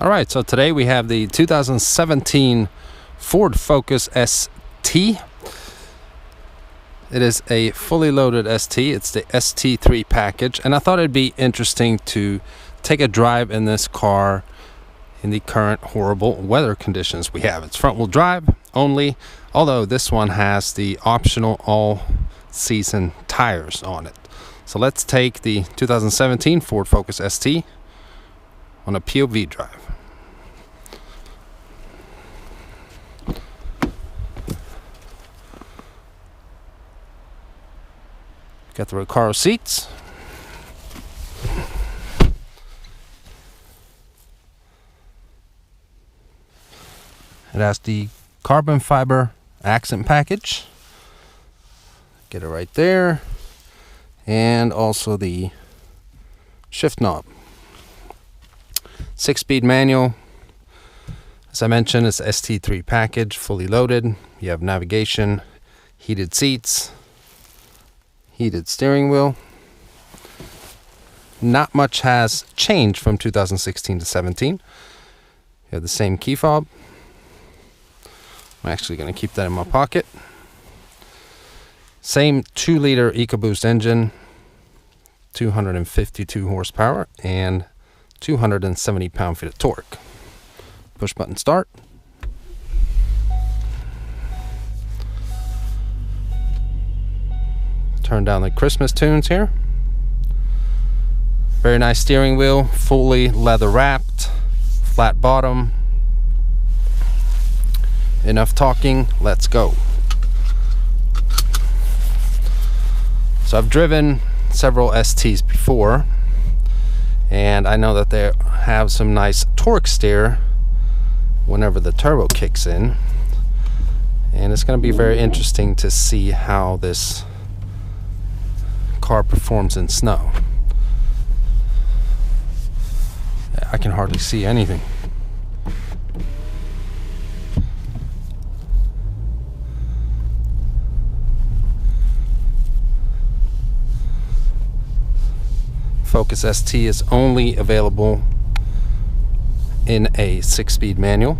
Alright, so today we have the 2017 Ford Focus ST. It is a fully loaded ST. It's the ST3 package, and I thought it'd be interesting to take a drive in this car in the current horrible weather conditions we have. It's front-wheel drive only, although this one has the optional all-season tires on it. So let's take the 2017 Ford Focus ST on a POV drive. Got the Recaro seats. It has the carbon fiber accent package. Get it right there. And also the shift knob. 6-speed manual. As I mentioned, it's ST3 package, fully loaded. You have navigation, heated seats, heated steering wheel. Not much has changed from 2016 to 17. You have the same key fob. I'm actually going to keep that in my pocket. Same 2-liter EcoBoost engine, 252 horsepower and 270 pound-feet of torque. Push button start. Turn down the Christmas tunes here. Very nice steering wheel, fully leather wrapped, flat bottom. Enough talking, let's go. So I've driven several STs before, and I know that they have some nice torque steer whenever the turbo kicks in, and it's going to be very interesting to see how this car performs in snow. I can hardly see anything. Focus ST is only available in a 6-speed manual.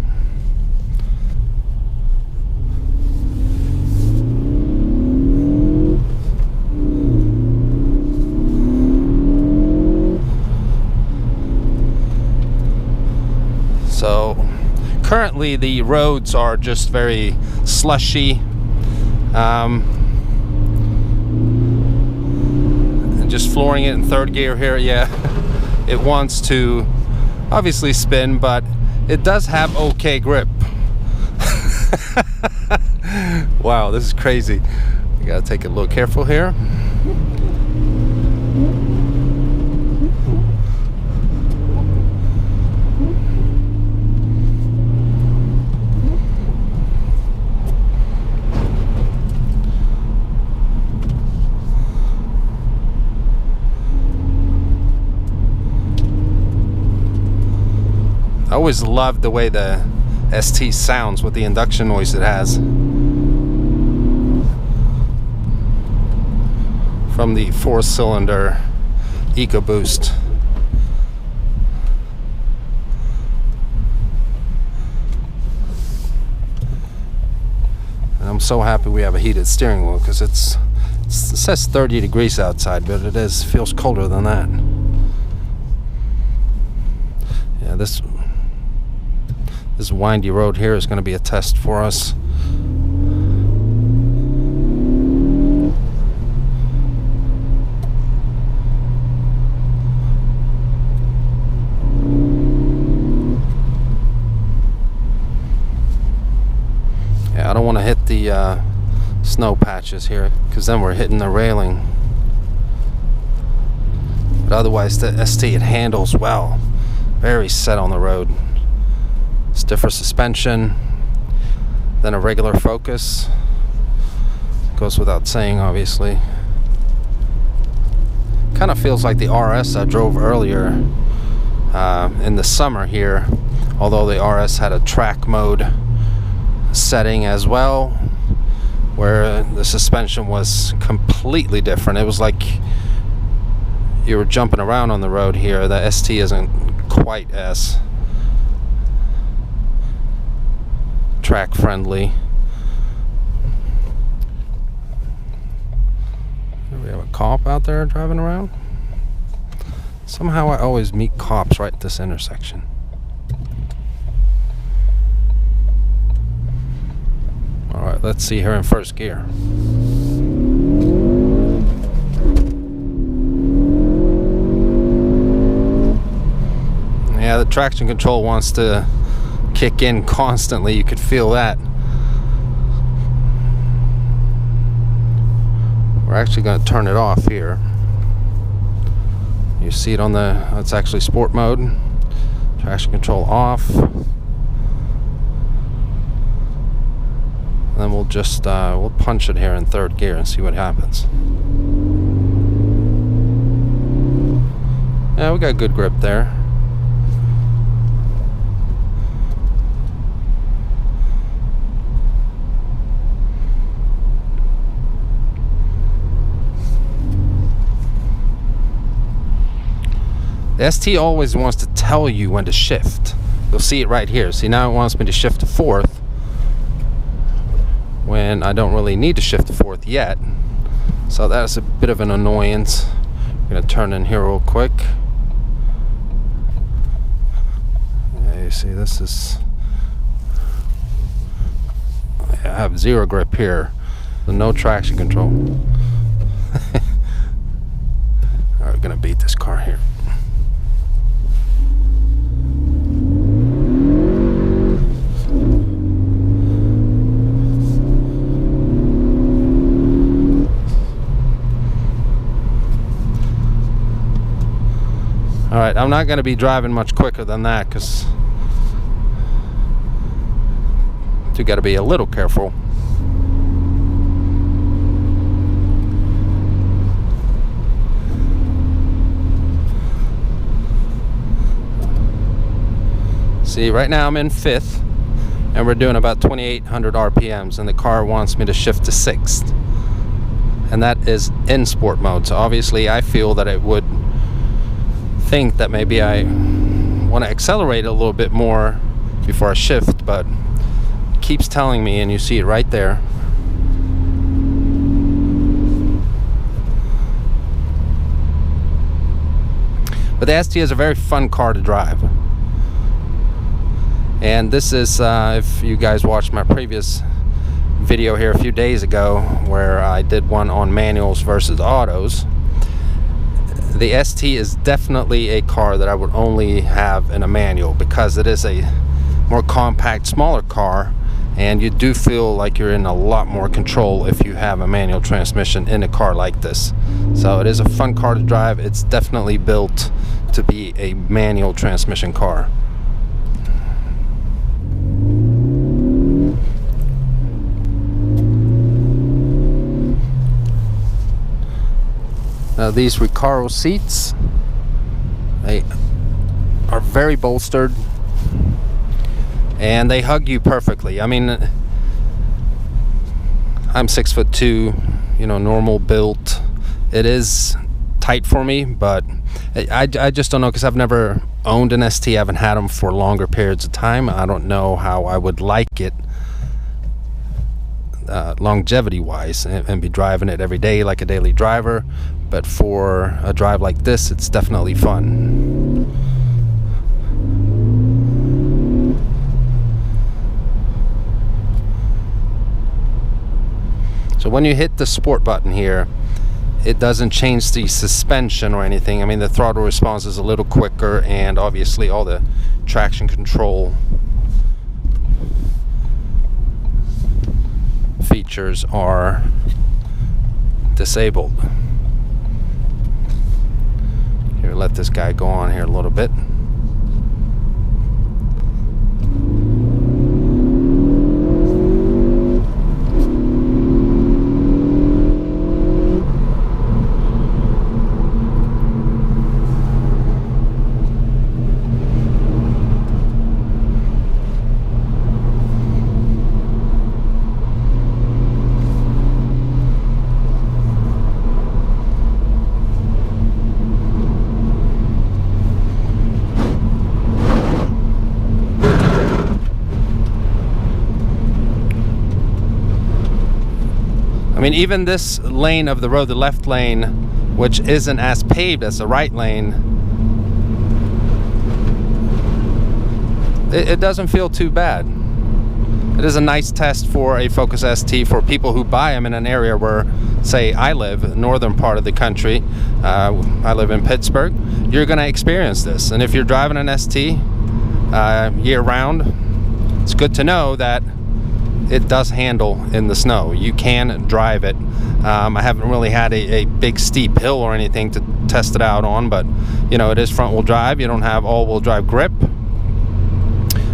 So currently the roads are just very slushy. Just flooring it in third gear here. Yeah, it wants to obviously spin, but it does have okay grip. Wow, this is crazy. You gotta take a little careful here. I always loved the way the ST sounds with the induction noise it has from the 4-cylinder EcoBoost. And I'm so happy we have a heated steering wheel, because it says 30 degrees outside, but it feels colder than that. Yeah, this windy road here is going to be a test for us. Yeah, I don't want to hit the snow patches here, because then we're hitting the railing. But otherwise the ST, it handles well. Very set on the road. Stiffer suspension than a regular Focus. Goes without saying, obviously. Kind of feels like the RS I drove earlier in the summer here, although the RS had a track mode setting as well, where the suspension was completely different. It was like you were jumping around on the road here. The ST isn't quite as track friendly. Here we have a cop out there driving around. Somehow I always meet cops right at this intersection. Alright, let's see her in first gear. Yeah, the traction control wants to kick in constantly. You could feel that. We're actually going to turn it off here. You see it on the, it's actually sport mode. Traction control off. And then we'll just we'll punch it here in third gear and see what happens. Yeah, we got good grip there. The ST always wants to tell you when to shift. You'll see it right here. See, now it wants me to shift to fourth when I don't really need to shift to fourth yet. So that's a bit of an annoyance. I'm gonna turn in here real quick. Yeah, you see, this is, I have zero grip here, so no traction control. All right, we're gonna beat this car here. Alright, I'm not going to be driving much quicker than that because you got to be a little careful. See, right now I'm in fifth and we're doing about 2,800 RPMs and the car wants me to shift to sixth. And that is in sport mode. So obviously I feel that it would think that maybe I want to accelerate a little bit more before I shift, but it keeps telling me, and you see it right there. But the ST is a very fun car to drive, and this is if you guys watched my previous video here a few days ago where I did one on manuals versus autos, the ST is definitely a car that I would only have in a manual because it is a more compact, smaller car, and you do feel like you're in a lot more control if you have a manual transmission in a car like this. So it is a fun car to drive. It's definitely built to be a manual transmission car. Now these Recaro seats, they are very bolstered and they hug you perfectly. I mean, I'm 6'2", you know, normal built. It is tight for me, but I just don't know because I've never owned an ST. I haven't had them for longer periods of time. I don't know how I would like it longevity wise and be driving it every day like a daily driver. But for a drive like this, it's definitely fun. So when you hit the sport button here, it doesn't change the suspension or anything. I mean, the throttle response is a little quicker, and obviously all the traction control features are disabled. Here, let this guy go on here a little bit. I mean, even this lane of the road, the left lane, which isn't as paved as the right lane, it doesn't feel too bad. It is a nice test for a Focus ST for people who buy them in an area where, say, I live, northern part of the country. I live in Pittsburgh. You're going to experience this. And if you're driving an ST year-round, it's good to know that it does handle in the snow. You can drive it. I haven't really had a big steep hill or anything to test it out on, but you know, it is front-wheel drive. You don't have all-wheel drive grip.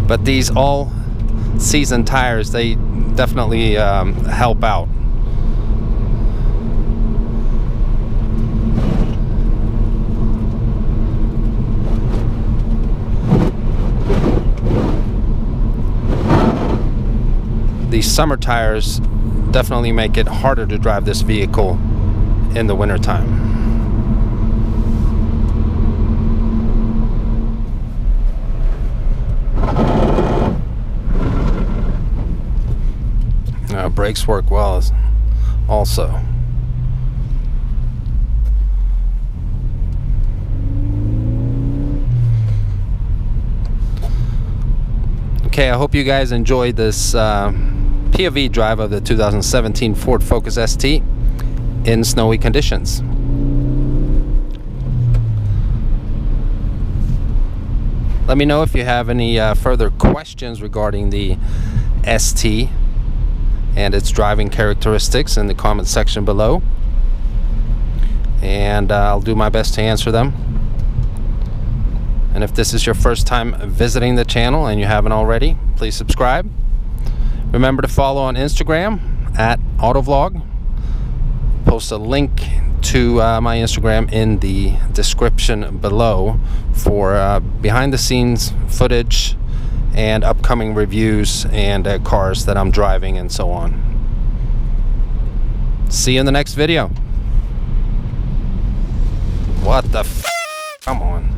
But these all-season tires, they definitely help out. These summer tires definitely make it harder to drive this vehicle in the wintertime. Brakes work well also. Okay, I hope you guys enjoyed this POV drive of the 2017 Ford Focus ST in snowy conditions. Let me know if you have any further questions regarding the ST and its driving characteristics in the comment section below, and I'll do my best to answer them. And if this is your first time visiting the channel and you haven't already, please subscribe. Remember to follow on Instagram at AutoVlog. Post a link to my Instagram in the description below for behind the scenes footage and upcoming reviews and cars that I'm driving and so on. See you in the next video. What the f? Come on.